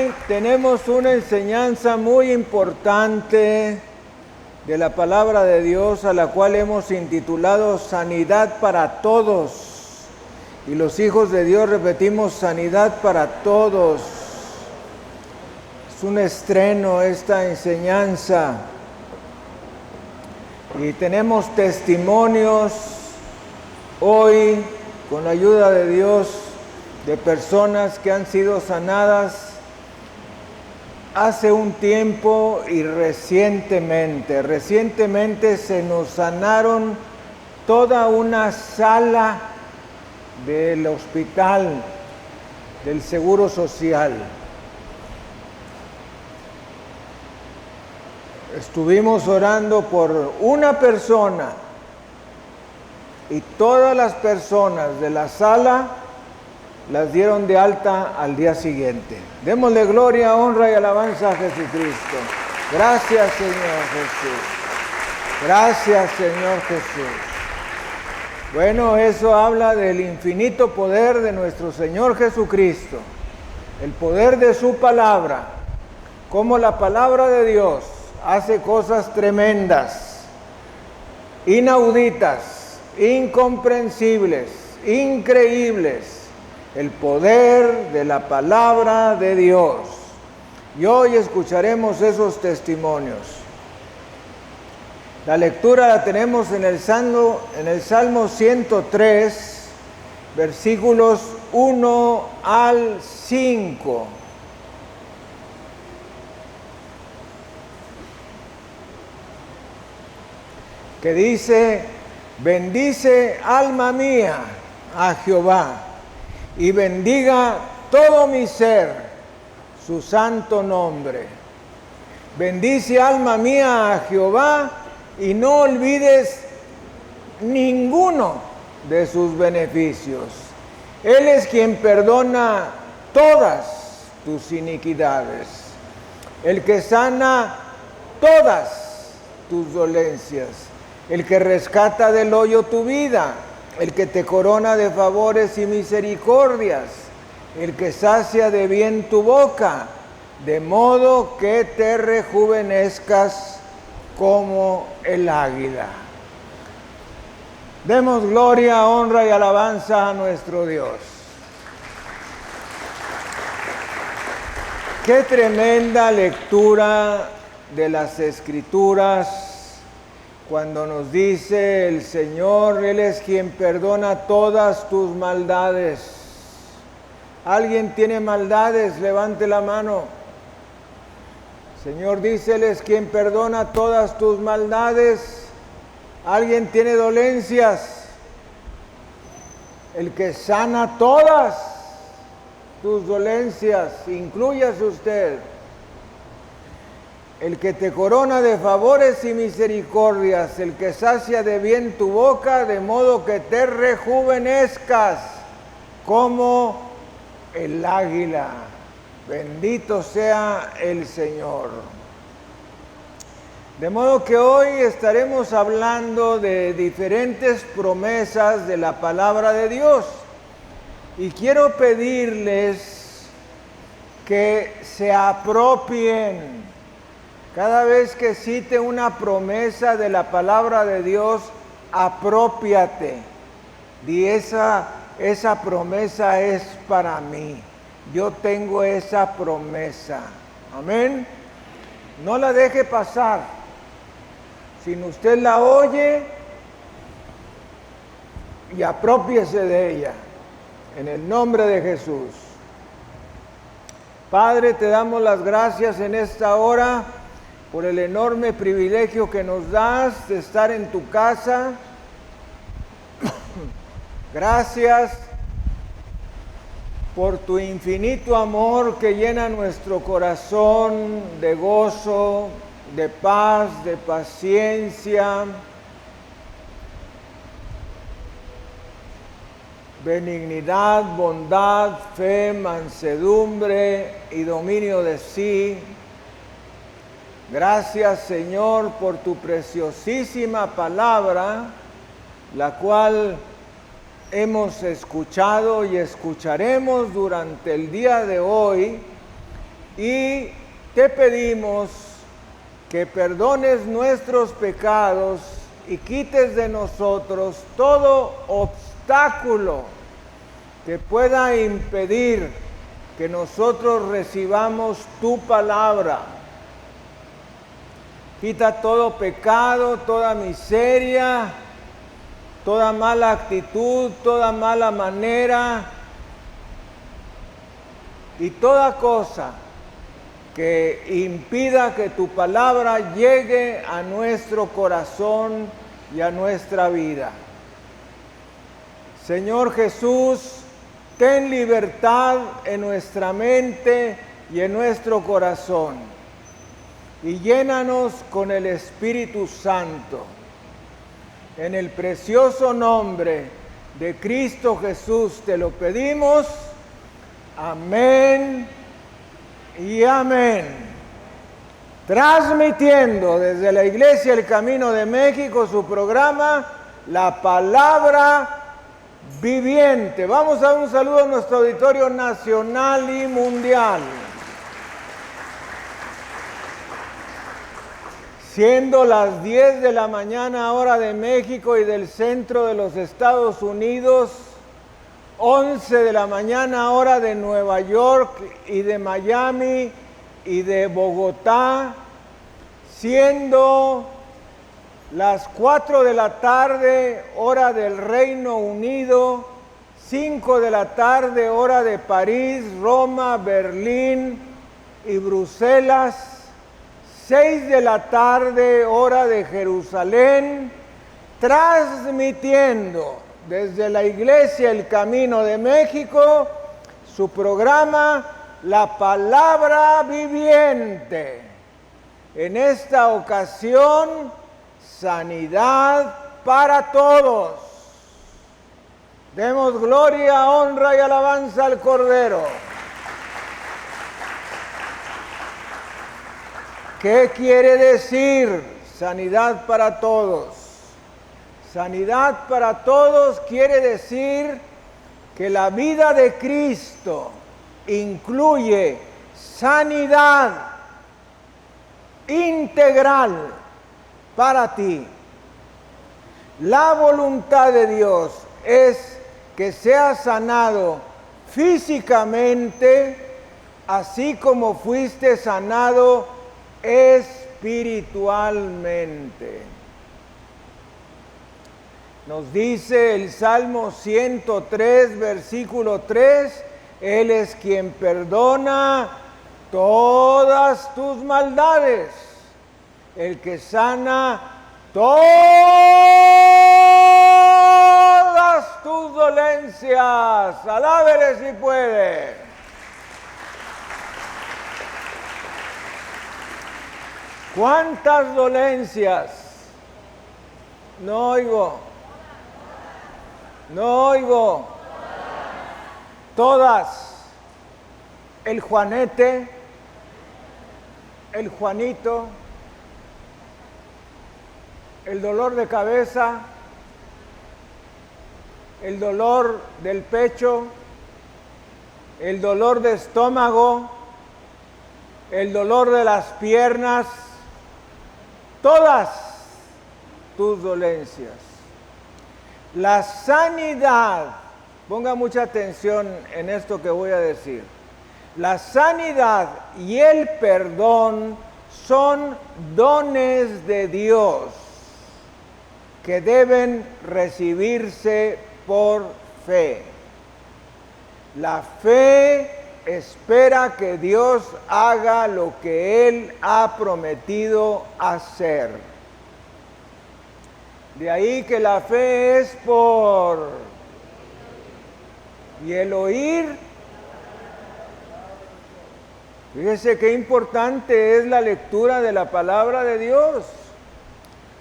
hoy tenemos una enseñanza muy importante de la palabra de Dios, a la cual hemos intitulado Sanidad para Todos. Y los hijos de Dios repetimos: sanidad para todos. Es un estreno esta enseñanza. Y tenemos testimonios hoy, con la ayuda de Dios, de personas que han sido sanadas hace un tiempo y recientemente. Recientemente se nos sanaron toda una sala del hospital, del Seguro Social. Estuvimos orando por una persona y todas las personas de la sala las dieron de alta al día siguiente. Démosle gloria, honra y alabanza a Jesucristo. Gracias, Señor Jesús. Gracias, Señor Jesús. Bueno, eso habla del infinito poder de nuestro Señor Jesucristo, el poder de su palabra, cómo la palabra de Dios hace cosas tremendas, inauditas, incomprensibles, increíbles. El poder de la palabra de Dios. Y hoy escucharemos esos testimonios. La lectura la tenemos en el Salmo 103, versículos 1 al 5. Que dice: bendice, alma mía, a Jehová, y bendiga todo mi ser su santo nombre. Bendice, alma mía, a Jehová, y no olvides ninguno de sus beneficios. Él es quien perdona todas tus iniquidades, el que sana todas tus dolencias, el que rescata del hoyo tu vida, el que te corona de favores y misericordias, el que sacia de bien tu boca, de modo que te rejuvenezcas como el águila. Demos gloria, honra y alabanza a nuestro Dios. Qué tremenda lectura de las Escrituras, cuando nos dice el Señor: Él es quien perdona todas tus maldades. ¿Alguien tiene maldades? Levante la mano. El Señor dice: Él es quien perdona todas tus maldades. ¿Alguien tiene dolencias? El que sana todas tus dolencias, inclúyase usted. El que te corona de favores y misericordias, el que sacia de bien tu boca, de modo que te rejuvenezcas como el águila. Bendito sea el Señor. De modo que hoy estaremos hablando de diferentes promesas de la palabra de Dios. Y quiero pedirles que se apropien. Cada vez que cite una promesa de la palabra de Dios, aprópiate. Di: esa promesa es para mí. Yo tengo esa promesa. Amén. No la deje pasar. Si usted la oye, y aprópiese de ella. En el nombre de Jesús. Padre, te damos las gracias en esta hora por el enorme privilegio que nos das de estar en tu casa. Gracias por tu infinito amor que llena nuestro corazón de gozo, de paz, de paciencia, benignidad, bondad, fe, mansedumbre y dominio de sí. Gracias, Señor, por tu preciosísima palabra, la cual hemos escuchado y escucharemos durante el día de hoy, y te pedimos que perdones nuestros pecados y quites de nosotros todo obstáculo que pueda impedir que nosotros recibamos tu palabra. Quita todo pecado, toda miseria, toda mala actitud, toda mala manera y toda cosa que impida que tu palabra llegue a nuestro corazón y a nuestra vida. Señor Jesús, ten libertad en nuestra mente y en nuestro corazón y llénanos con el Espíritu Santo. En el precioso nombre de Cristo Jesús te lo pedimos. Amén y amén. Transmitiendo desde la Iglesia El Camino de México su programa La Palabra Viviente. Vamos a dar un saludo a nuestro auditorio nacional y mundial. Siendo las 10 de la mañana hora de México y del centro de los Estados Unidos, 11 de la mañana hora de Nueva York y de Miami y de Bogotá, siendo las 4 de la tarde hora del Reino Unido, 5 de la tarde hora de París, Roma, Berlín y Bruselas, 6 de la tarde hora de Jerusalén, transmitiendo desde la Iglesia El Camino de México su programa La Palabra Viviente. En esta ocasión, sanidad para todos. Demos gloria, honra y alabanza al Cordero. ¿Qué quiere decir sanidad para todos? Sanidad para todos quiere decir que la vida de Cristo incluye sanidad integral para ti. La voluntad de Dios es que seas sanado físicamente, así como fuiste sanado espiritualmente. Nos dice el Salmo 103, versículo 3, Él es quien perdona todas tus maldades, el que sana todas tus dolencias. Alábele si puede. ¿Cuántas dolencias? No oigo. No oigo. Todas. El Juanete, el Juanito, el dolor de cabeza, el dolor del pecho, el dolor de estómago, el dolor de las piernas, todas tus dolencias. La sanidad, ponga mucha atención en esto que voy a decir. La sanidad y el perdón son dones de Dios que deben recibirse por fe. La fe espera que Dios haga lo que Él ha prometido hacer. De ahí que la fe es por... y el oír. Fíjese qué importante es la lectura de la palabra de Dios.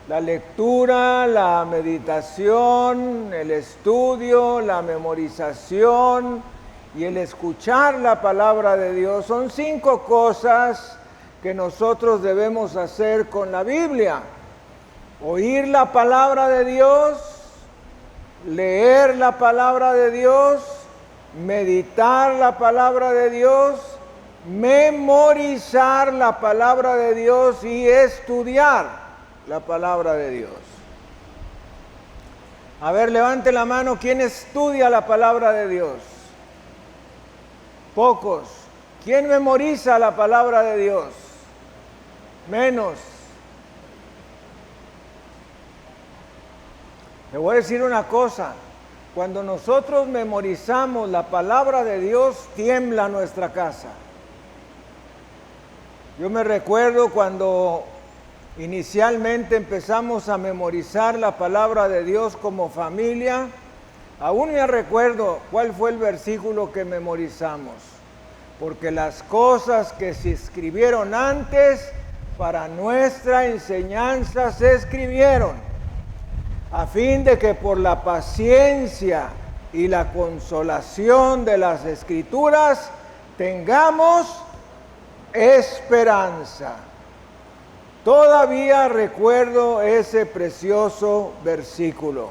La lectura, la meditación, el estudio, la memorización y el escuchar la palabra de Dios son 5 cosas que nosotros debemos hacer con la Biblia. Oír la palabra de Dios, leer la palabra de Dios, meditar la palabra de Dios memorizar la palabra de Dios y estudiar la palabra de Dios. A ver, levante la mano, ¿quién estudia la palabra de Dios? Pocos. ¿Quién memoriza la palabra de Dios? Menos. Le voy a decir una cosa, cuando nosotros memorizamos la palabra de Dios, tiembla nuestra casa. Yo me recuerdo cuando inicialmente empezamos a memorizar la palabra de Dios como familia, aún me recuerdo cuál fue el versículo que memorizamos, porque las cosas que se escribieron antes para nuestra enseñanza se escribieron, a fin de que por la paciencia y la consolación de las Escrituras tengamos esperanza. Todavía recuerdo ese precioso versículo.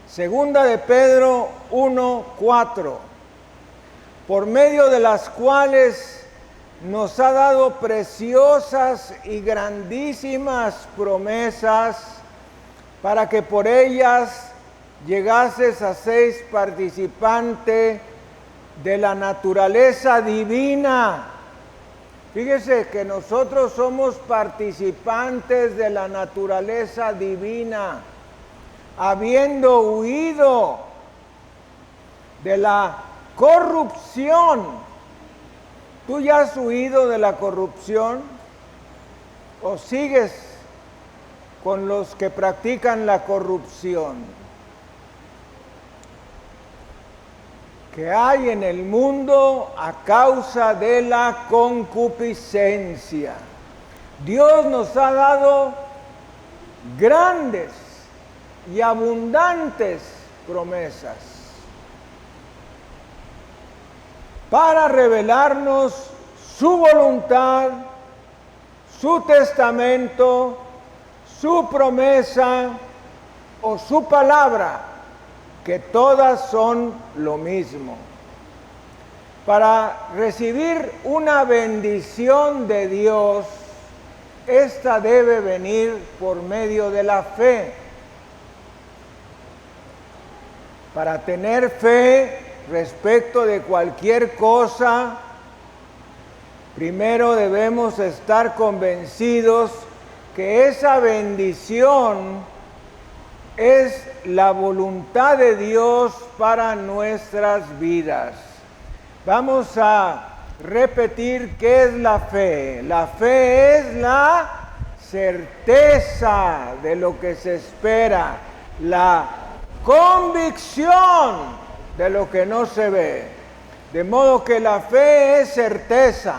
Segunda de Pedro 1:4, por medio de las cuales nos ha dado preciosas y grandísimas promesas, para que por ellas llegases a ser participante de la naturaleza divina. Fíjese que nosotros somos participantes de la naturaleza divina, habiendo huido de la corrupción. ¿Tú ya has huido de la corrupción? ¿O sigues con los que practican la corrupción que hay en el mundo a causa de la concupiscencia? Dios nos ha dado grandes y abundantes promesas para revelarnos su voluntad, su testamento, su promesa o su palabra, que todas son lo mismo. Para recibir una bendición de Dios, esta debe venir por medio de la fe. Para tener fe respecto de cualquier cosa, primero debemos estar convencidos que esa bendición es la voluntad de Dios para nuestras vidas. Vamos a repetir qué es la fe. La fe es la certeza de lo que se espera, la convicción de lo que no se ve. De modo que la fe es certeza,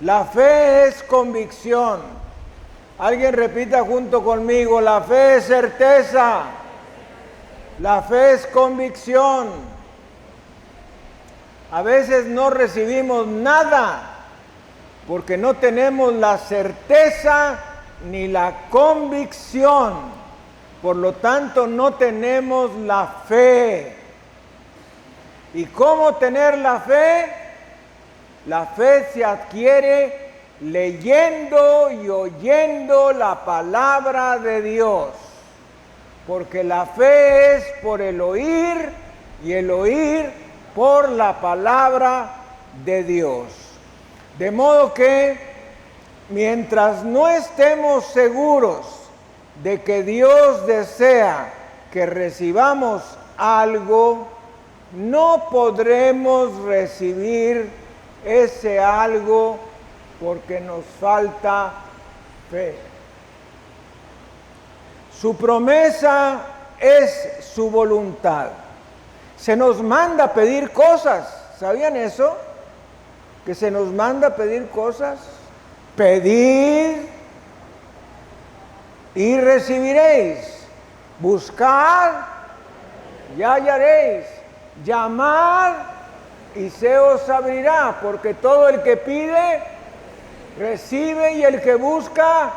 la fe es convicción. Alguien repita junto conmigo: la fe es certeza, la fe es convicción. A veces no recibimos nada porque no tenemos la certeza ni la convicción. Por lo tanto, no tenemos la fe. ¿Y cómo tener la fe? La fe se adquiere leyendo y oyendo la palabra de Dios, porque la fe es por el oír y el oír por la palabra de Dios. De modo que mientras no estemos seguros de que Dios desea que recibamos algo, no podremos recibir ese algo porque nos falta fe. Su promesa es su voluntad. Se nos manda pedir cosas. ¿Sabían eso? Que se nos manda pedir cosas. Pedid y recibiréis. Buscad y hallaréis. Llamad y se os abrirá, porque todo el que pide recibe, y el que busca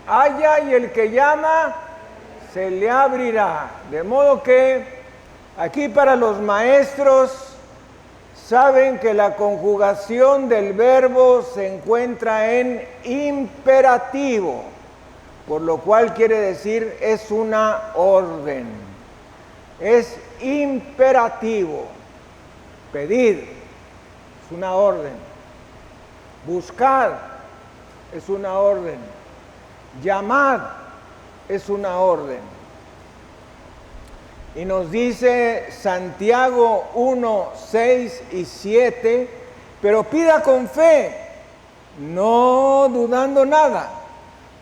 halla, y el que llama se le abrirá. De modo que aquí para los maestros saben que la conjugación del verbo se encuentra en imperativo, por lo cual quiere decir es una orden. Es imperativo. Pedid es una orden. Buscad es una orden. Llamad es una orden. Y nos dice Santiago 1, 6 y 7, pero pida con fe, no dudando nada,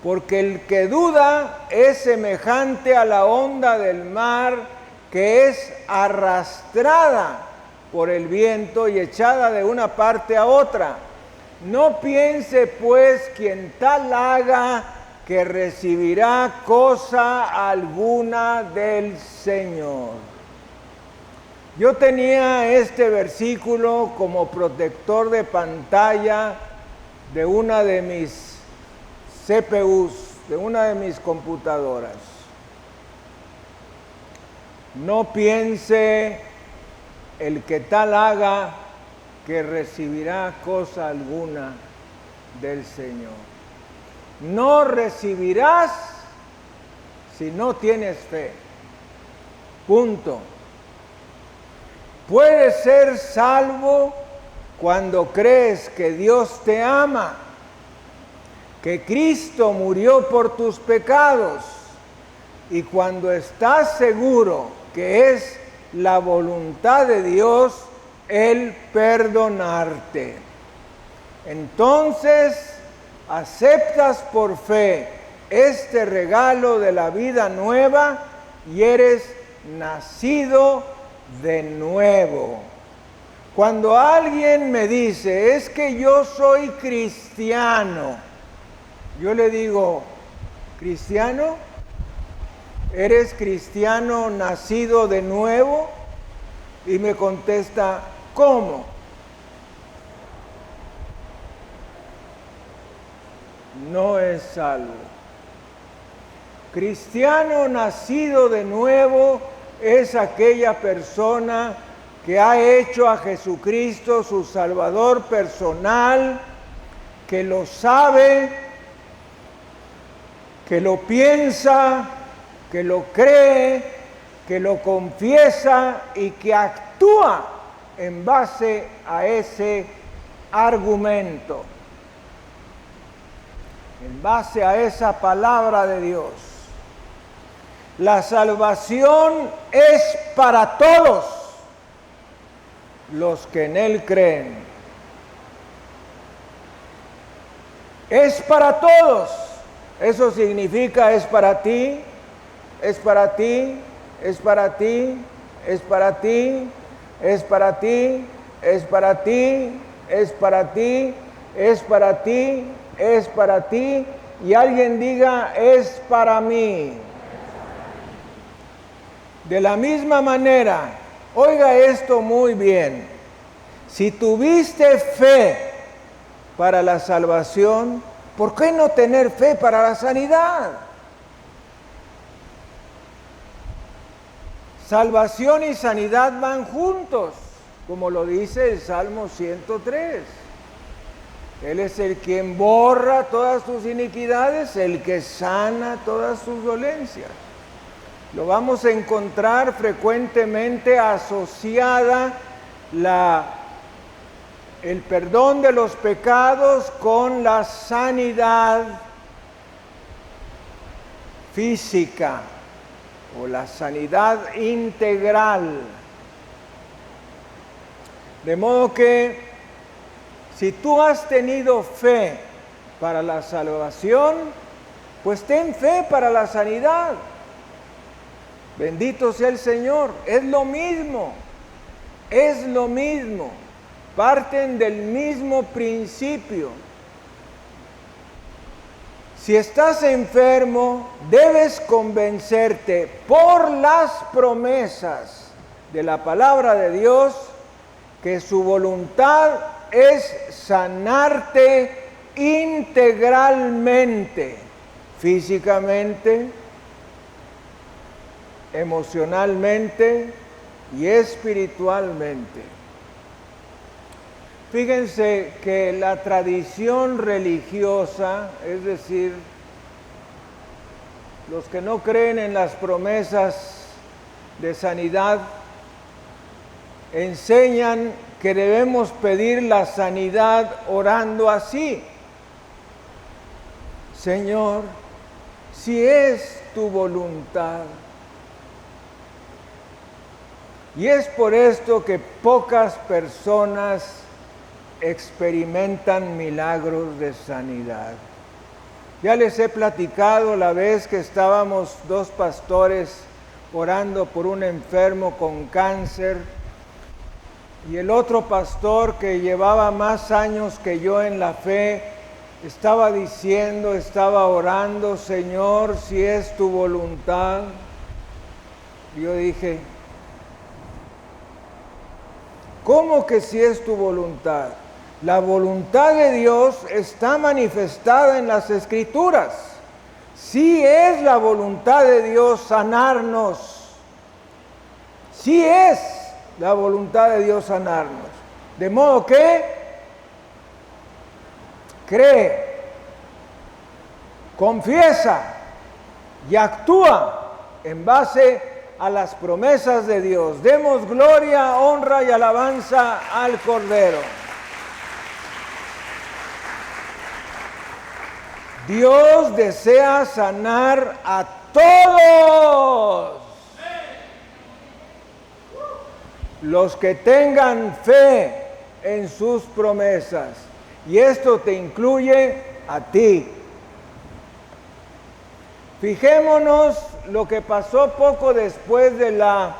porque el que duda es semejante a la onda del mar que es arrastrada por el viento y echada de una parte a otra. No piense pues quien tal haga que recibirá cosa alguna del Señor. Yo tenía este versículo como protector de pantalla de una de mis CPUs, de una de mis computadoras. No piense el que tal haga que recibirá cosa alguna del Señor. No recibirás si no tienes fe. Punto. Puedes ser salvo cuando crees que Dios te ama, que Cristo murió por tus pecados y cuando estás seguro que es la voluntad de Dios el perdonarte. Entonces, aceptas por fe este regalo de la vida nueva y eres nacido de nuevo. Cuando alguien me dice, es que yo soy cristiano, yo le digo, ¿cristiano? ¿Eres cristiano nacido de nuevo? Y me contesta, ¿cómo? No es salvo. Cristiano nacido de nuevo es aquella persona que ha hecho a Jesucristo su Salvador personal, que lo sabe, que lo piensa, que lo cree, que lo confiesa y que actúa en base a ese argumento, en base a esa palabra de Dios. La salvación es para todos los que en Él creen. Es para todos. Eso significa es para ti, es para ti, es para ti, es para ti, es para ti, es para ti, es para ti, es para ti, es para ti, y alguien diga, es para mí. De la misma manera, oiga esto muy bien, si tuviste fe para la salvación, ¿por qué no tener fe para la sanidad? Salvación y sanidad van juntos, como lo dice el Salmo 103. Él es el quien borra todas tus iniquidades, el que sana todas tus dolencias. Lo vamos a encontrar frecuentemente asociada el perdón de los pecados con la sanidad física o la sanidad integral. De modo que si tú has tenido fe para la salvación, pues ten fe para la sanidad. Bendito sea el Señor. Es lo mismo. Es lo mismo. Parten del mismo principio. Si estás enfermo, debes convencerte por las promesas de la palabra de Dios que su voluntad es sanarte integralmente, físicamente, emocionalmente y espiritualmente. Fíjense que la tradición religiosa, es decir, los que no creen en las promesas de sanidad, enseñan que debemos pedir la sanidad orando así: Señor, si es tu voluntad. Y es por esto que pocas personas experimentan milagros de sanidad. Ya les he platicado la vez que estábamos dos pastores orando por un enfermo con cáncer, y el otro pastor, que llevaba más años que yo en la fe, estaba diciendo, estaba orando: Señor, si es tu voluntad. Yo dije: ¿cómo que si es tu voluntad? La voluntad de Dios está manifestada en las Escrituras. Sí es la voluntad de Dios sanarnos. Sí es la voluntad de Dios sanarnos. De modo que cree, confiesa y actúa en base a las promesas de Dios. Demos gloria, honra y alabanza al Cordero. Dios desea sanar a todos los que tengan fe en sus promesas. Y esto te incluye a ti. Fijémonos lo que pasó poco después de la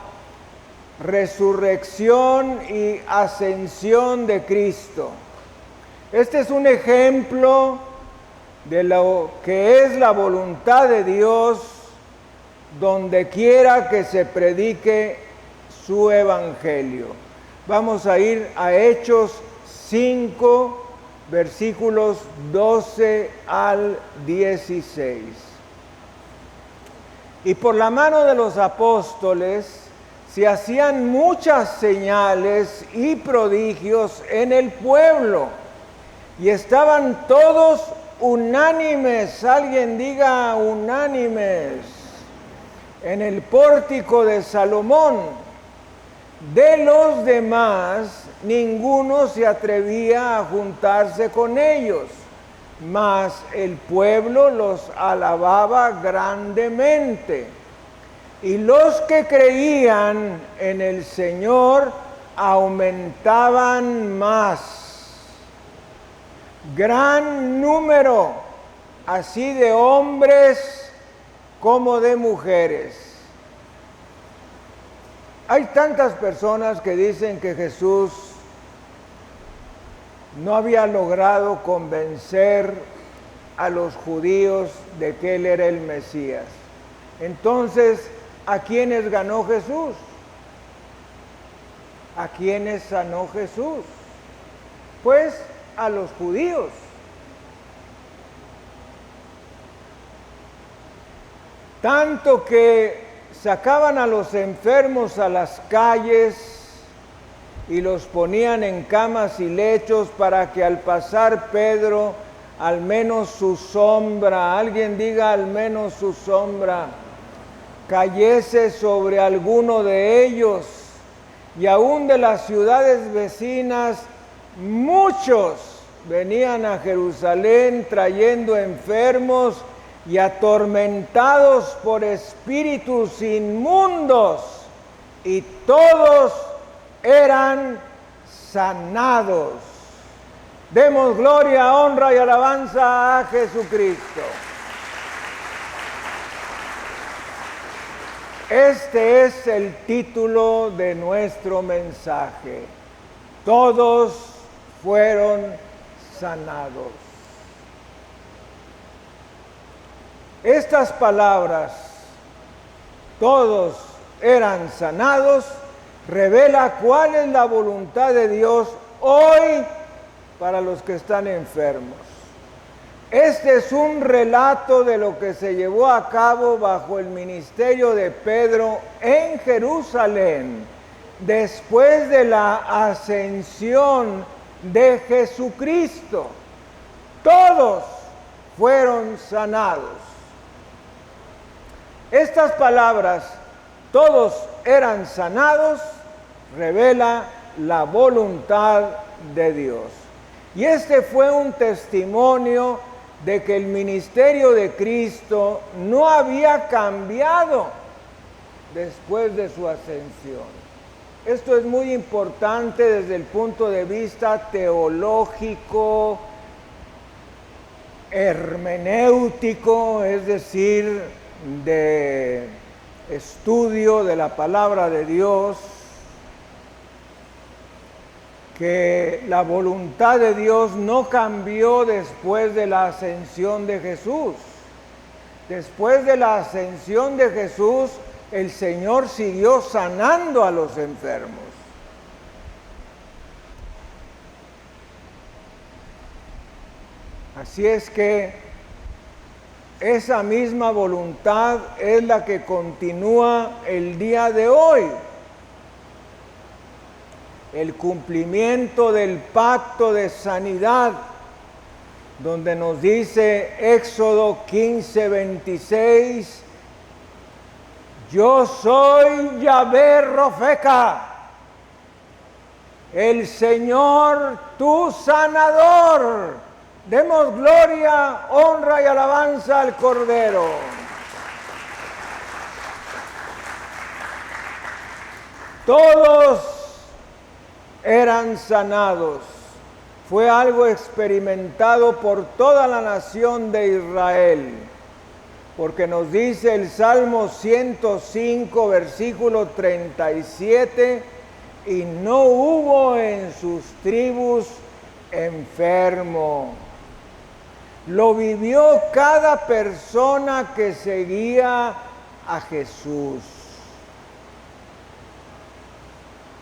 resurrección y ascensión de Cristo. Este es un ejemplo de lo que es la voluntad de Dios donde quiera que se predique su evangelio. Vamos a ir a Hechos 5, versículos 12 al 16. Y por la mano de los apóstoles se hacían muchas señales y prodigios en el pueblo, y estaban todos unánimes, alguien diga unánimes, en el pórtico de Salomón. De los demás, ninguno se atrevía a juntarse con ellos, mas el pueblo los alababa grandemente. Y los que creían en el Señor aumentaban más. Gran número, así de hombres como de mujeres. Hay tantas personas que dicen que Jesús no había logrado convencer a los judíos de que Él era el Mesías. Entonces, ¿a quiénes ganó Jesús? ¿A quiénes sanó Jesús? Pues a los judíos. Tanto que sacaban a los enfermos a las calles y los ponían en camas y lechos para que al pasar Pedro, al menos su sombra, alguien diga al menos su sombra, cayese sobre alguno de ellos. Y aún de las ciudades vecinas, muchos venían a Jerusalén trayendo enfermos y atormentados por espíritus inmundos, y todos eran sanados. Demos gloria, honra y alabanza a Jesucristo. Este es el título de nuestro mensaje: todos fueron sanados. Estas palabras, todos eran sanados, revela cuál es la voluntad de Dios hoy para los que están enfermos. Este es un relato de lo que se llevó a cabo bajo el ministerio de Pedro en Jerusalén, después de la ascensión de Jesucristo. Todos fueron sanados. Estas palabras, todos eran sanados, revela la voluntad de Dios. Y este fue un testimonio de que el ministerio de Cristo no había cambiado después de su ascensión. Esto es muy importante desde el punto de vista teológico, hermenéutico, es decir, de estudio de la palabra de Dios, que la voluntad de Dios no cambió después de la ascensión de Jesús. Después de la ascensión de Jesús, el Señor siguió sanando a los enfermos. Así es que esa misma voluntad es la que continúa el día de hoy. El cumplimiento del pacto de sanidad, donde nos dice Éxodo 15:26, yo soy Yahvé Rofeca, el Señor tu sanador. Demos gloria, honra y alabanza al Cordero. Todos eran sanados. Fue algo experimentado por toda la nación de Israel, porque nos dice el Salmo 105, versículo 37, y no hubo en sus tribus enfermo. Lo vivió cada persona que seguía a Jesús.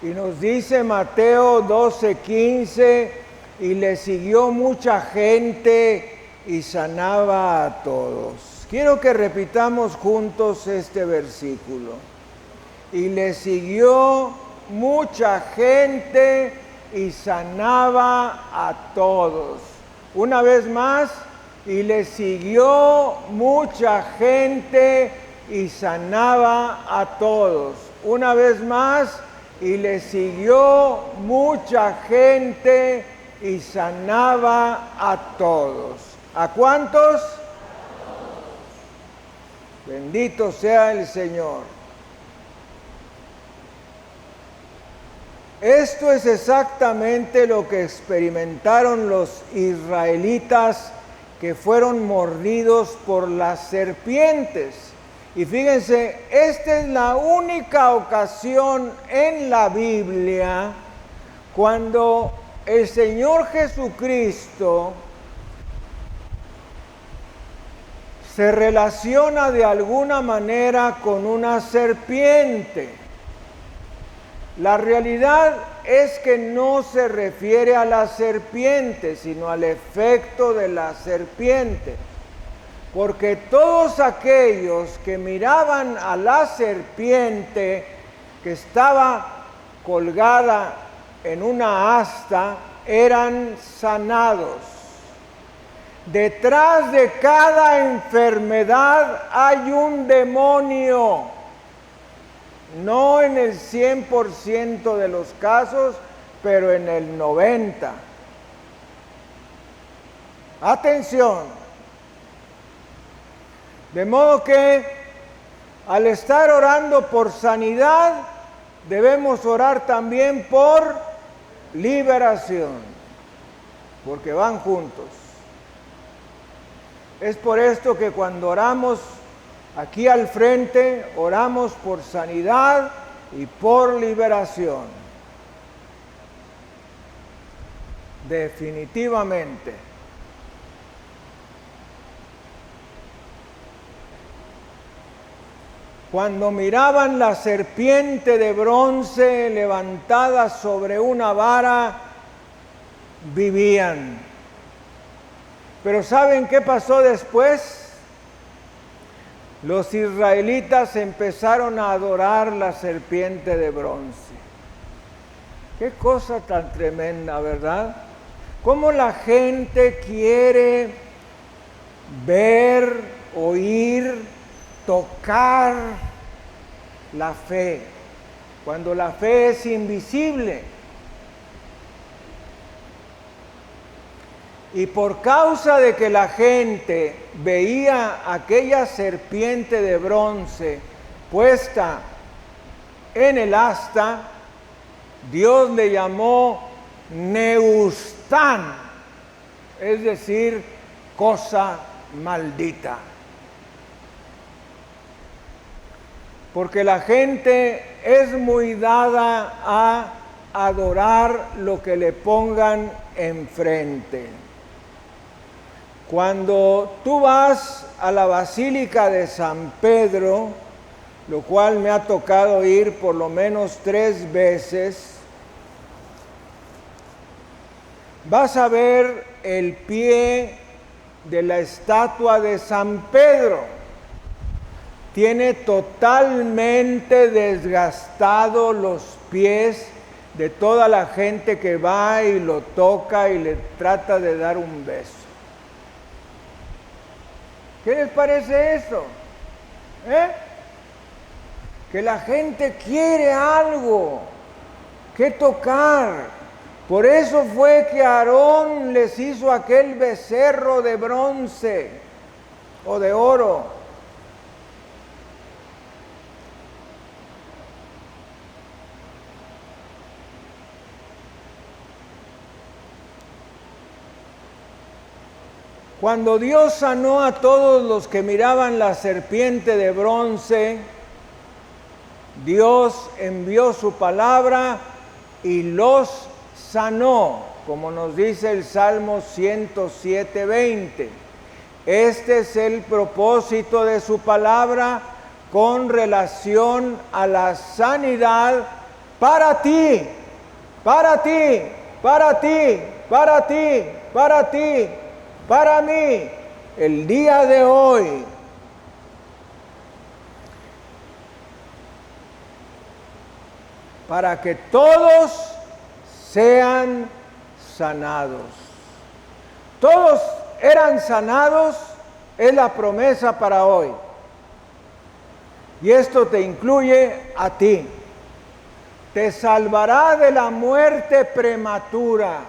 Y nos dice Mateo 12:15, y le siguió mucha gente y sanaba a todos. Quiero que repitamos juntos este versículo. Y le siguió mucha gente y sanaba a todos. Una vez más, y le siguió mucha gente y sanaba a todos. Una vez más, y le siguió mucha gente y sanaba a todos. ¿A cuántos? Bendito sea el Señor. Esto es exactamente lo que experimentaron los israelitas que fueron mordidos por las serpientes. Y fíjense, esta es la única ocasión en la Biblia cuando el Señor Jesucristo se relaciona de alguna manera con una serpiente. La realidad es que no se refiere a la serpiente, sino al efecto de la serpiente. Porque todos aquellos que miraban a la serpiente que estaba colgada en una asta eran sanados. Detrás de cada enfermedad hay un demonio. No en el 100% de los casos, pero en el 90%. Atención. De modo que al estar orando por sanidad, debemos orar también por liberación, porque van juntos. Es por esto que cuando oramos aquí al frente, oramos por sanidad y por liberación. Definitivamente. Cuando miraban la serpiente de bronce levantada sobre una vara, vivían. Pero ¿saben qué pasó después? Los israelitas empezaron a adorar la serpiente de bronce. Qué cosa tan tremenda, ¿verdad? cómo la gente quiere ver, oír, tocar la fe, cuando la fe es invisible. Y por causa de que la gente veía aquella serpiente de bronce puesta en el asta, Dios le llamó Nehushtan, es decir, cosa maldita. Porque la gente es muy dada a adorar lo que le pongan enfrente. Cuando tú vas a la Basílica de San Pedro, lo cual me ha tocado ir por lo menos 3 veces, vas a ver el pie de la estatua de San Pedro. Tiene totalmente desgastado los pies de toda la gente que va y lo toca y le trata de dar un beso. ¿Qué les parece eso? Que la gente quiere algo que tocar. Por eso fue que Aarón les hizo aquel becerro de bronce o de oro. Cuando Dios sanó a todos los que miraban la serpiente de bronce, Dios envió su palabra y los sanó, como nos dice el Salmo 107:20. Este es el propósito de su palabra con relación a la sanidad para ti, para ti, para ti, para ti, para ti, para mí, el día de hoy. Para que todos sean sanados. Todos eran sanados, es la promesa para hoy. Y esto te incluye a ti. Te salvará de la muerte prematura.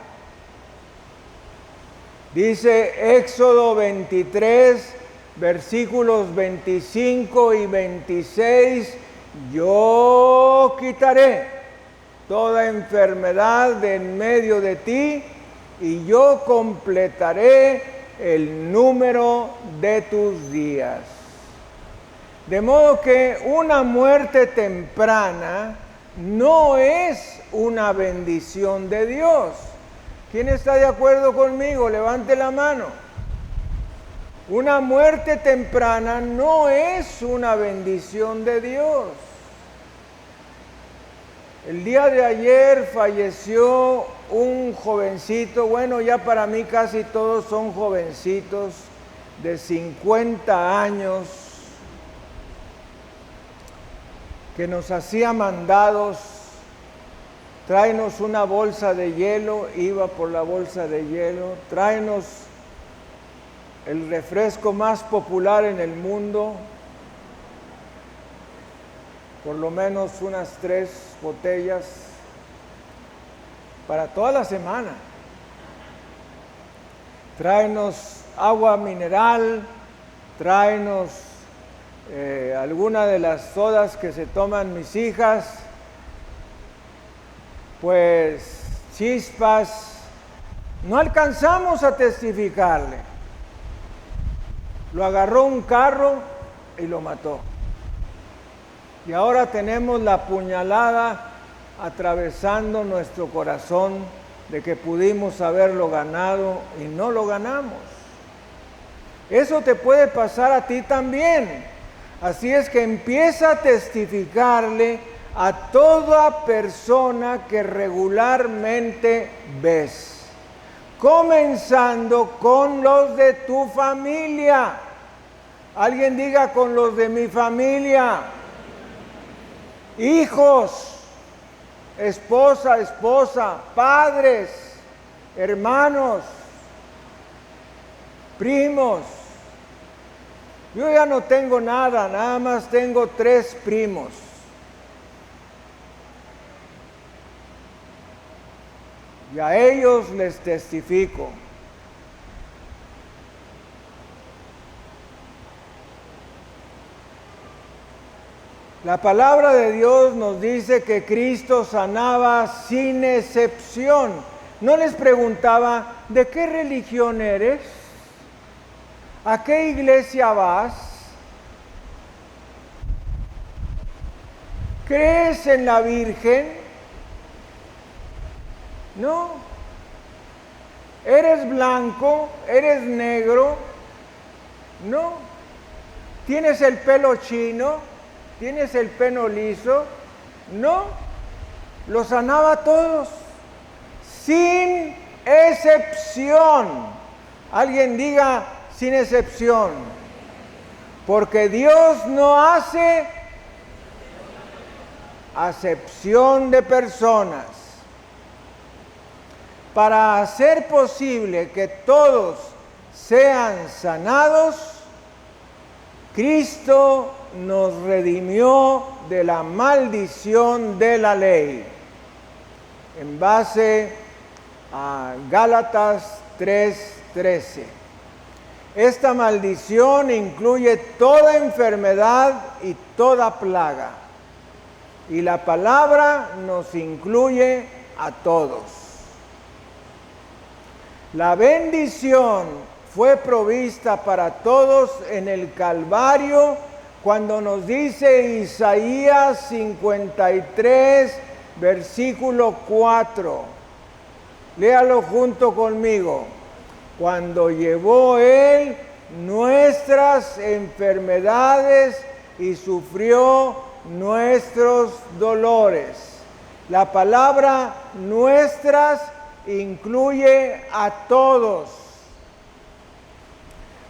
Dice Éxodo 23, versículos 25 y 26, yo quitaré toda enfermedad de en medio de ti y yo completaré el número de tus días. De modo que una muerte temprana no es una bendición de Dios. ¿Quién está de acuerdo conmigo? Levante la mano. Una muerte temprana no es una bendición de Dios. El día de ayer falleció un jovencito, bueno, ya para mí casi todos son jovencitos, de 50 años, que nos hacía mandados. Tráenos una bolsa de hielo, iba por la bolsa de hielo, tráenos el refresco más popular en el mundo, por lo menos unas 3 botellas para toda la semana. Tráenos agua mineral, tráenos alguna de las sodas que se toman mis hijas, pues chispas. No alcanzamos a testificarle. Lo agarró un carro y lo mató. Y ahora tenemos la puñalada atravesando nuestro corazón de que pudimos haberlo ganado y no lo ganamos. Eso te puede pasar a ti también. Así es que empieza a testificarle a toda persona que regularmente ves, comenzando con los de tu familia. Alguien diga: con los de mi familia. Hijos, esposa, padres, hermanos, primos. Yo ya no tengo nada, nada más tengo 3 primos. Y a ellos les testifico. La palabra de Dios nos dice que Cristo sanaba sin excepción. No les preguntaba, ¿de qué religión eres? ¿A qué iglesia vas? ¿Crees en la Virgen? No. ¿Eres blanco? ¿Eres negro? No. ¿Tienes el pelo chino? ¿Tienes el pelo liso? No. Los sanaba a todos, sin excepción. Alguien diga, sin excepción. Porque Dios no hace acepción de personas. Para hacer posible que todos sean sanados, Cristo nos redimió de la maldición de la ley. En base a Gálatas 3:13. Esta maldición incluye toda enfermedad y toda plaga. Y la palabra nos incluye a todos. La bendición fue provista para todos en el Calvario, cuando nos dice Isaías 53, versículo 4. Léalo junto conmigo. Cuando llevó Él nuestras enfermedades y sufrió nuestros dolores. La palabra nuestras incluye a todos.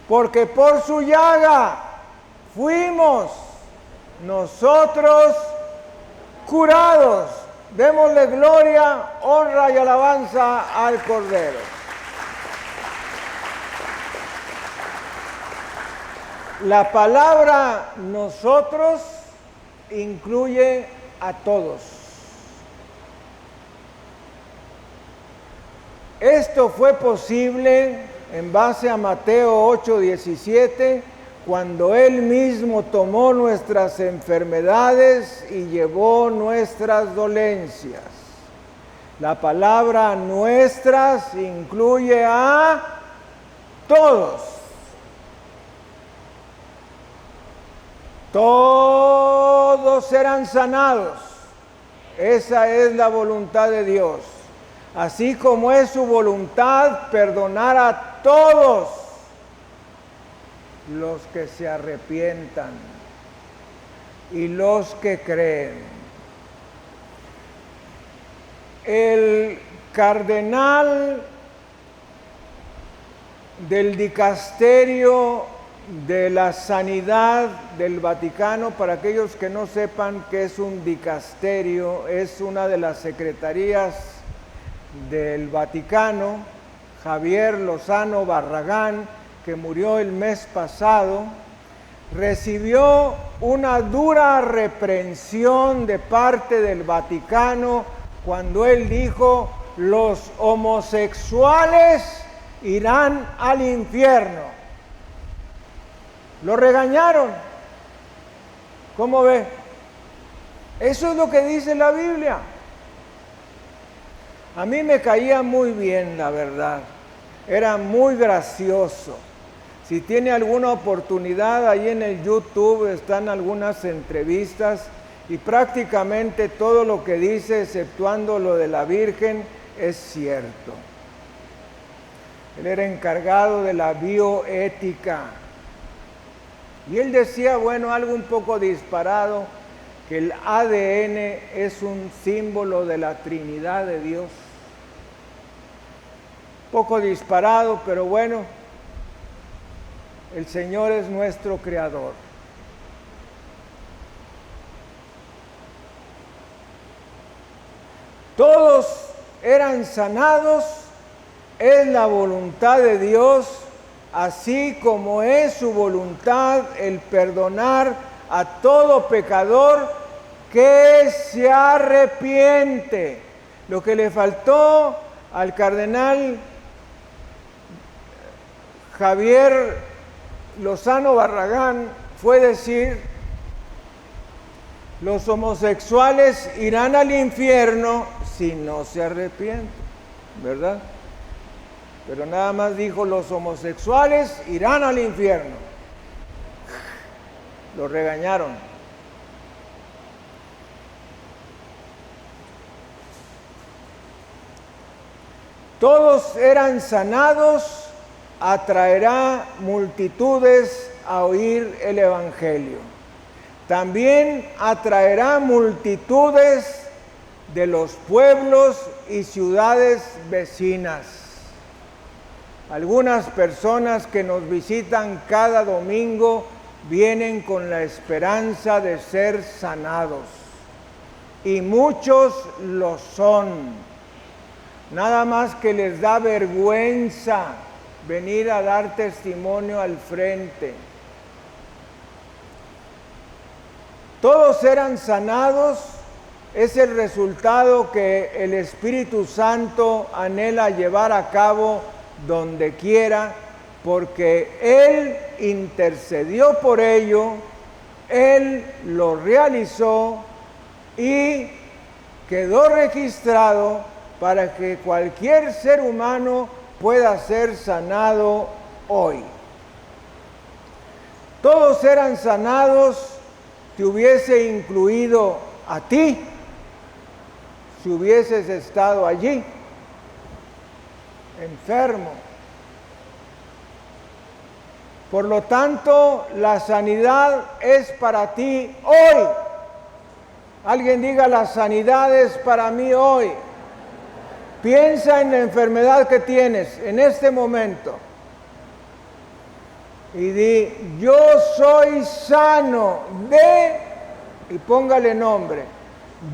Porque por su llaga fuimos nosotros curados. Démosle gloria, honra y alabanza al Cordero. La palabra nosotros incluye a todos. Esto fue posible en base a Mateo 8:17, cuando Él mismo tomó nuestras enfermedades y llevó nuestras dolencias. La palabra nuestras incluye a todos. Todos serán sanados. Esa es la voluntad de Dios. Así como es su voluntad perdonar a todos los que se arrepientan y los que creen. El cardenal del dicasterio de la sanidad del Vaticano, para aquellos que no sepan qué es un dicasterio, es una de las secretarías del Vaticano, Javier Lozano Barragán, que murió el mes pasado, recibió una dura reprensión de parte del Vaticano cuando él dijo: los homosexuales irán al infierno. Lo regañaron. ¿Cómo ve? Eso es lo que dice la Biblia. A mí me caía muy bien, la verdad. Era muy gracioso. Si tiene alguna oportunidad, ahí en el YouTube están algunas entrevistas y prácticamente todo lo que dice, exceptuando lo de la Virgen, es cierto. Él era encargado de la bioética. Y él decía, bueno, algo un poco disparado, que el ADN es un símbolo de la Trinidad de Dios. Poco disparado, pero bueno, el Señor es nuestro Creador. Todos eran sanados es la voluntad de Dios, así como es su voluntad el perdonar a todo pecador que se arrepiente. Lo que le faltó al cardenal Javier Lozano Barragán fue decir: los homosexuales irán al infierno si no se arrepienten, ¿verdad? Pero nada más dijo: los homosexuales irán al infierno. Lo regañaron. Todos eran sanados, atraerá multitudes a oír el Evangelio. También atraerá multitudes de los pueblos y ciudades vecinas. Algunas personas que nos visitan cada domingo vienen con la esperanza de ser sanados, y muchos lo son. Nada más que les da vergüenza venir a dar testimonio al frente. Todos eran sanados, es el resultado que el Espíritu Santo anhela llevar a cabo donde quiera, porque Él intercedió por ello, Él lo realizó y quedó registrado para que cualquier ser humano pueda ser sanado hoy. Todos eran sanados, te hubiese incluido a ti, si hubieses estado allí, enfermo. Por lo tanto, la sanidad es para ti hoy. Alguien diga: la sanidad es para mí hoy. Piensa en la enfermedad que tienes en este momento y di: yo soy sano de, y póngale nombre.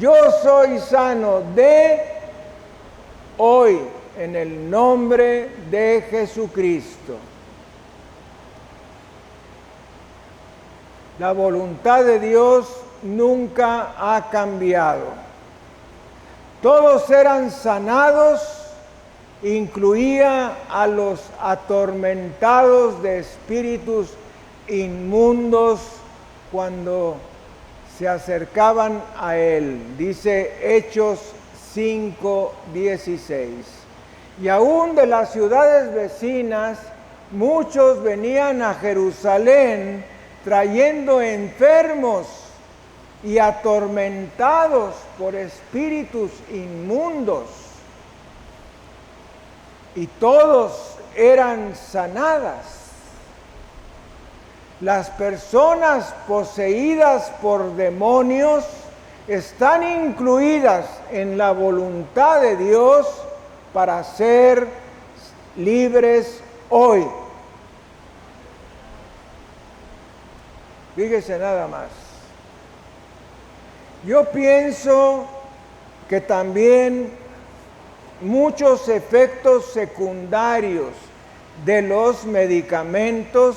Yo soy sano de hoy, en el nombre de Jesucristo. La voluntad de Dios nunca ha cambiado. Todos eran sanados, incluía a los atormentados de espíritus inmundos cuando se acercaban a él. Dice Hechos 5:16. Y aún de las ciudades vecinas, muchos venían a Jerusalén trayendo enfermos y atormentados por espíritus inmundos, y todos eran sanadas. Las personas poseídas por demonios están incluidas en la voluntad de Dios para ser libres hoy. Fíjese nada más. Yo pienso que también muchos efectos secundarios de los medicamentos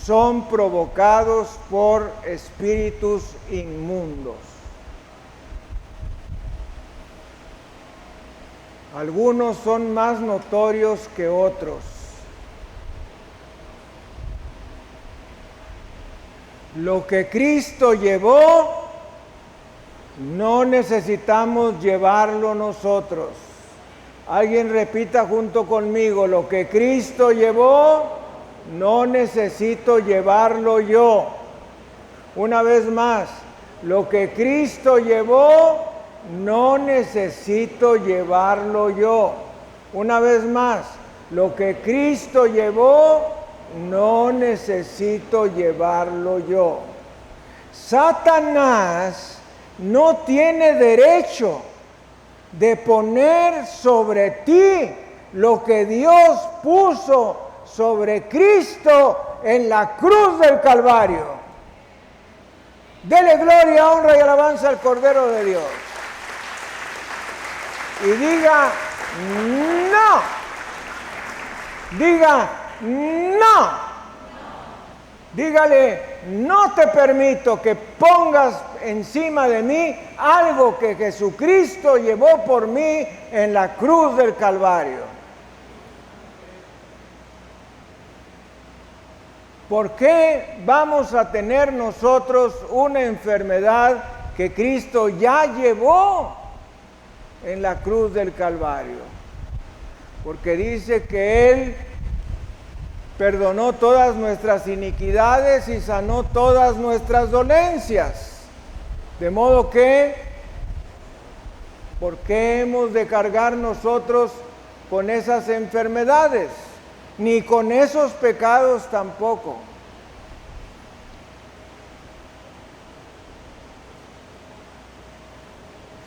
son provocados por espíritus inmundos. Algunos son más notorios que otros. Lo que Cristo llevó, no necesitamos llevarlo nosotros. Alguien repita junto conmigo: lo que Cristo llevó, no necesito llevarlo yo. Una vez más: lo que Cristo llevó, no necesito llevarlo yo. Una vez más: lo que Cristo llevó, no necesito llevarlo yo. Satanás no tiene derecho de poner sobre ti lo que Dios puso sobre Cristo en la cruz del Calvario. Dele gloria, honra y alabanza al Cordero de Dios. Y diga: no. Diga, no. Dígale, no te permito que pongas encima de mí algo que Jesucristo llevó por mí en la cruz del Calvario. ¿Por qué vamos a tener nosotros una enfermedad que Cristo ya llevó en la cruz del Calvario? Porque dice que Él perdonó todas nuestras iniquidades y sanó todas nuestras dolencias. De modo que, ¿por qué hemos de cargar nosotros con esas enfermedades? Ni con esos pecados tampoco.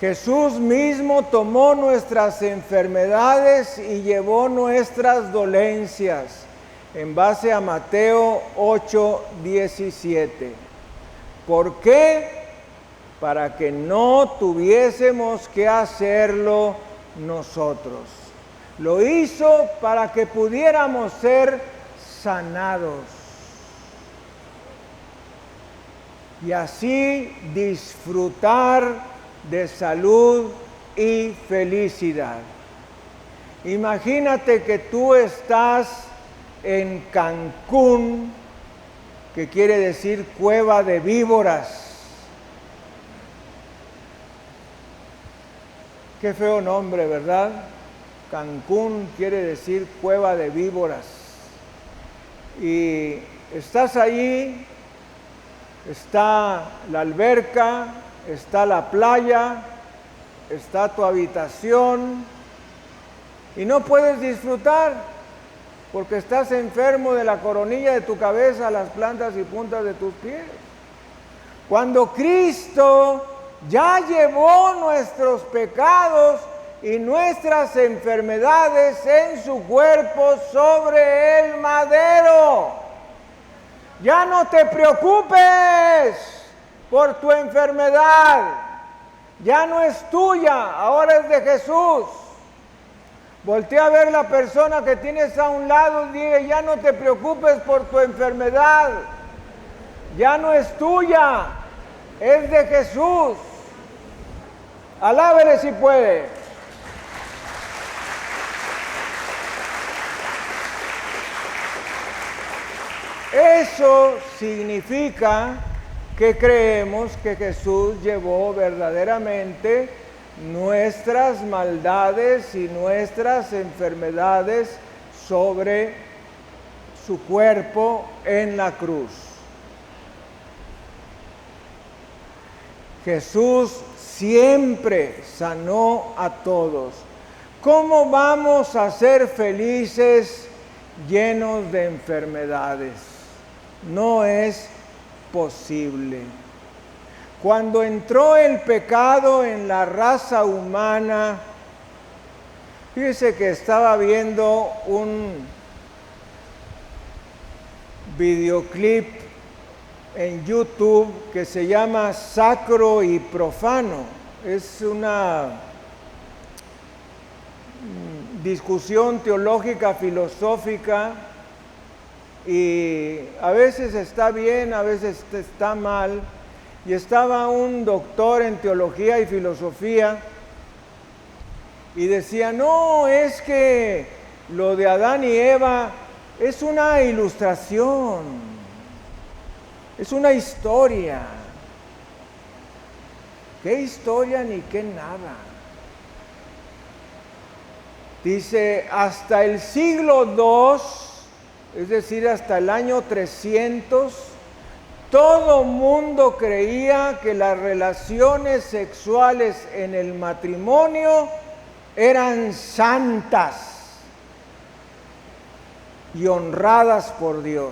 Jesús mismo tomó nuestras enfermedades y llevó nuestras dolencias, en base a Mateo 8:17. ¿Por qué? Para que no tuviésemos que hacerlo nosotros. Lo hizo para que pudiéramos ser sanados y así disfrutar de salud y felicidad. Imagínate que tú estás en Cancún, que quiere decir cueva de víboras. Qué feo nombre, ¿verdad? Cancún quiere decir cueva de víboras. Y estás allí, está la alberca, está la playa, está tu habitación y no puedes disfrutar porque estás enfermo de la coronilla de tu cabeza a las plantas y puntas de tus pies. Cuando Cristo ya llevó nuestros pecados y nuestras enfermedades en su cuerpo sobre el madero. Ya no te preocupes por tu enfermedad. Ya no es tuya, ahora es de Jesús. Voltea a ver la persona que tienes a un lado y dile, ya no te preocupes por tu enfermedad. Ya no es tuya, es de Jesús. Alábele si puede. Eso significa que creemos que Jesús llevó verdaderamente nuestras maldades y nuestras enfermedades sobre su cuerpo en la cruz. Jesús siempre sanó a todos. ¿Cómo vamos a ser felices llenos de enfermedades? No es posible. Cuando entró el pecado en la raza humana, fíjese que estaba viendo un videoclip en YouTube que se llama Sacro y Profano. Es una discusión teológica, filosófica, y a veces está bien, a veces está mal. Y estaba un doctor en teología y filosofía y decía, no, es que lo de Adán y Eva es una ilustración, es una historia. ¿Qué historia ni qué nada? Dice, hasta el siglo II, es decir, hasta el año 300, todo mundo creía que las relaciones sexuales en el matrimonio eran santas y honradas por Dios.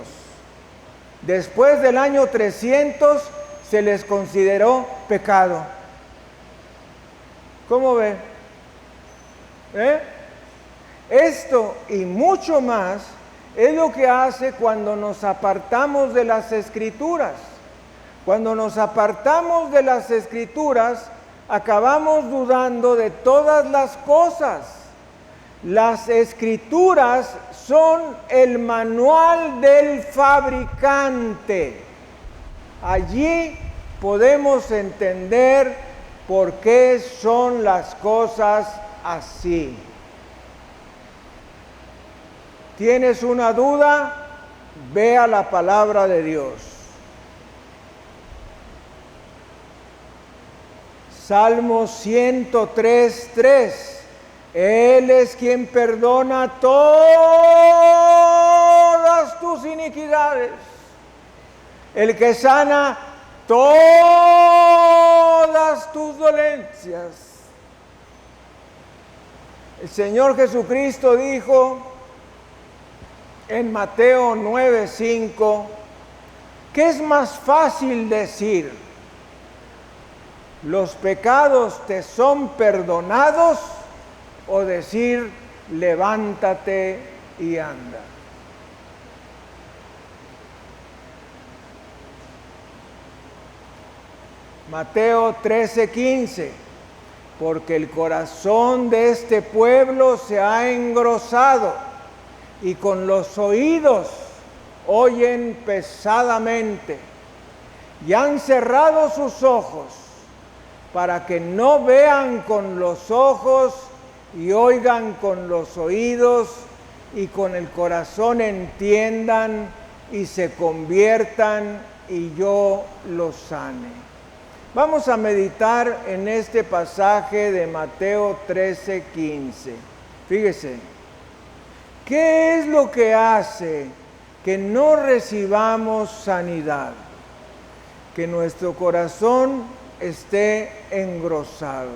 Después del año 300 se les consideró pecado. ¿Cómo ve? Esto y mucho más es lo que hace cuando nos apartamos de las Escrituras. Cuando nos apartamos de las Escrituras, acabamos dudando de todas las cosas. Las Escrituras son el manual del fabricante. Allí podemos entender por qué son las cosas así. ¿Tienes una duda? Ve a la palabra de Dios. Salmo 103:3. Él es quien perdona todas tus iniquidades. El que sana todas tus dolencias. El Señor Jesucristo dijo en Mateo 9:5, ¿qué es más fácil decir? ¿Los pecados te son perdonados? O decir, levántate y anda. Mateo 13:15, porque el corazón de este pueblo se ha engrosado y con los oídos oyen pesadamente y han cerrado sus ojos para que no vean con los ojos y oigan con los oídos y con el corazón entiendan y se conviertan y yo los sane. Vamos a meditar en este pasaje de Mateo 13:15. Fíjese, ¿qué es lo que hace que no recibamos sanidad? Que nuestro corazón esté engrosado,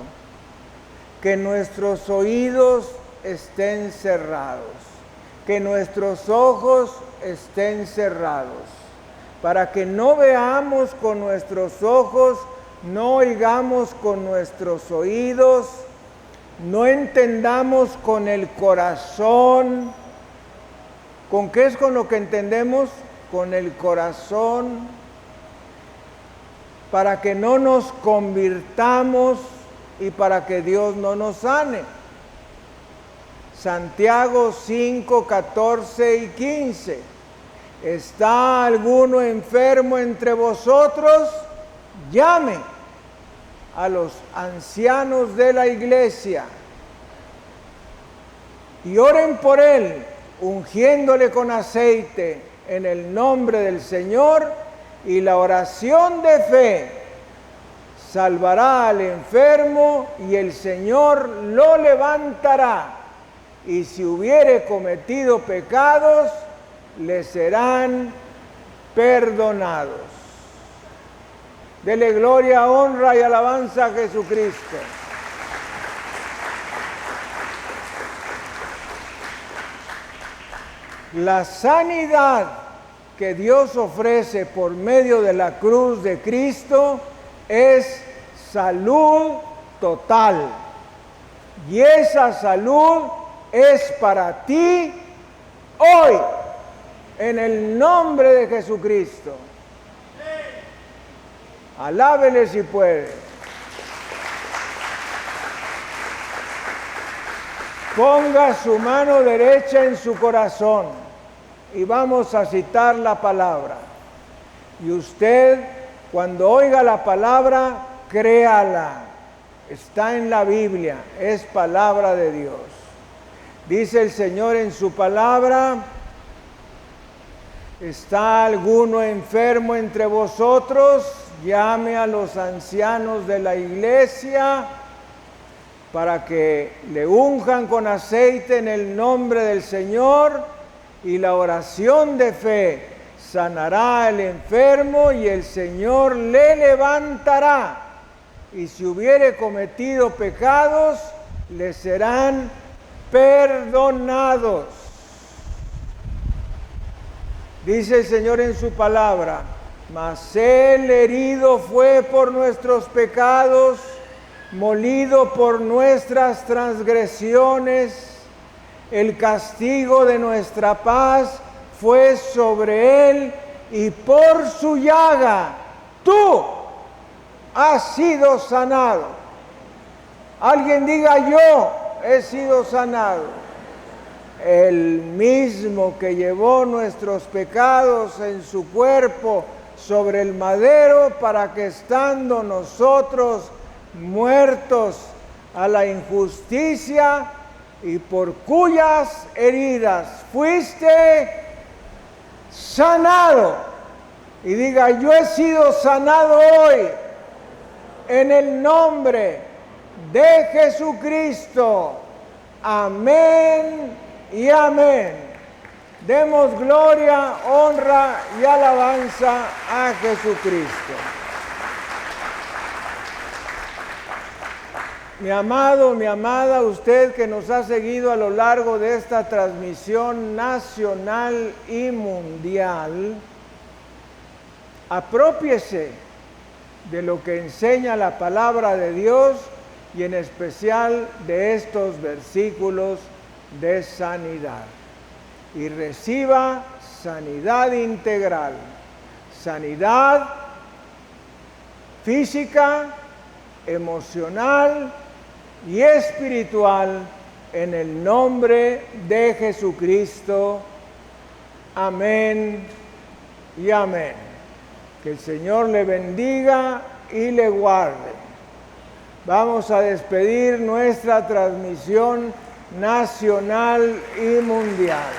que nuestros oídos estén cerrados, que nuestros ojos estén cerrados, para que no veamos con nuestros ojos, no oigamos con nuestros oídos, no entendamos con el corazón. ¿Con qué es con lo que entendemos? Con el corazón, para que no nos convirtamos y para que Dios no nos sane. Santiago 5:14 y 15. ¿Está alguno enfermo entre vosotros? Llame a los ancianos de la iglesia y oren por él, ungiéndole con aceite en el nombre del Señor, y la oración de fe salvará al enfermo y el Señor lo levantará, y si hubiere cometido pecados, le serán perdonados. Dele gloria, honra y alabanza a Jesucristo. La sanidad que Dios ofrece por medio de la cruz de Cristo es salud total. Y esa salud es para ti hoy, en el nombre de Jesucristo. Alábele si puede. Ponga su mano derecha en su corazón y vamos a citar la palabra. Y usted, cuando oiga la palabra, créala. Está en la Biblia, es palabra de Dios. Dice el Señor en su palabra: ¿está alguno enfermo entre vosotros? Llame a los ancianos de la iglesia para que le unjan con aceite en el nombre del Señor, y la oración de fe sanará al enfermo y el Señor le levantará. Y si hubiere cometido pecados, le serán perdonados. Dice el Señor en su palabra: mas él herido fue por nuestros pecados, molido por nuestras transgresiones. El castigo de nuestra paz fue sobre él, y por su llaga tú has sido sanado. Alguien diga: yo he sido sanado. el mismo que llevó nuestros pecados en su cuerpo sobre el madero, para que estando nosotros muertos a la injusticia y por cuyas heridas fuiste sanado. Y diga: yo he sido sanado hoy en el nombre de Jesucristo. Amén y amén. Demos gloria, honra y alabanza a Jesucristo. Mi amado, mi amada, usted que nos ha seguido a lo largo de esta transmisión nacional y mundial, aprópiese de lo que enseña la palabra de Dios y en especial de estos versículos de sanidad. Y reciba sanidad integral, sanidad física, emocional y espiritual en el nombre de Jesucristo. Amén y amén. Que el Señor le bendiga y le guarde. Vamos a despedir nuestra transmisión nacional y mundial.